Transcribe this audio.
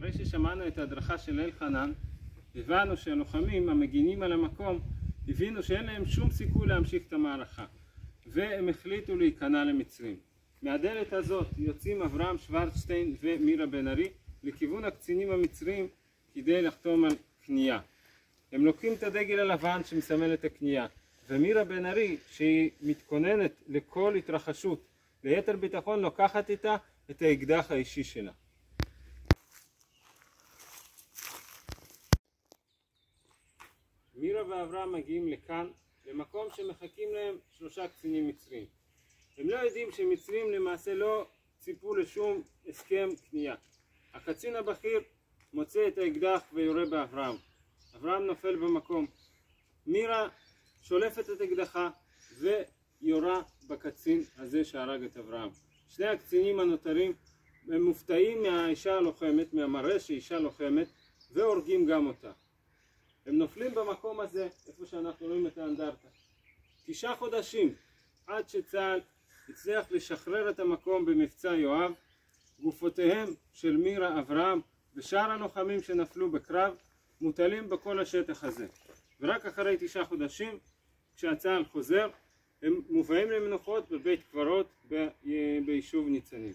אחרי ששמענו את ההדרכה של אלחנן, הבנו שהלוחמים המגינים על המקום הבינו שאין להם שום סיכוי להמשיך את המערכה, והם החליטו להיכנע למצרים. מהדלת הזאת יוצאים אברהם שוורצשטיין ומירה בן ארי לכיוון הקצינים המצרים כדי לחתום על כניעה. הם לוקחים את הדגל הלבן שמסמל את הכניעה, ומירה בן ארי שהיא מתכוננת לכל התרחשות ליתר ביטחון לוקחת איתה את האקדח האישי שלה. מירה ואברהם מגיעים לכאן, למקום שמחכים להם 3 קצינים מצרים. הם לא יודעים שמצרים למעשה לא ציפו לשום הסכם כניעה. הקצין הבכיר מוצא את האקדח ויורה באברהם. אברהם נופל במקום. מירה שולפת את אקדחה ויורה בקצין הזה שהרג את אברהם. 2 הקצינים הנותרים הם מופתעים מהאישה הלוחמת, מהמראה שאישה לוחמת, והורגים גם אותה. הם נופלים במקום הזה, איפה שאנחנו רואים את האנדרטה. 9 חודשים עד שצה"ל הצליח לשחרר את המקום במבצע יואב. גופותיהם של מירה, אברהם ושאר הלוחמים שנפלו בקרב מוטלים בכל השטח הזה. ורק אחרי 9 חודשים, כשהצה"ל חוזר, הם מובאים למנוחות בבית קברות ביישוב ניצנים.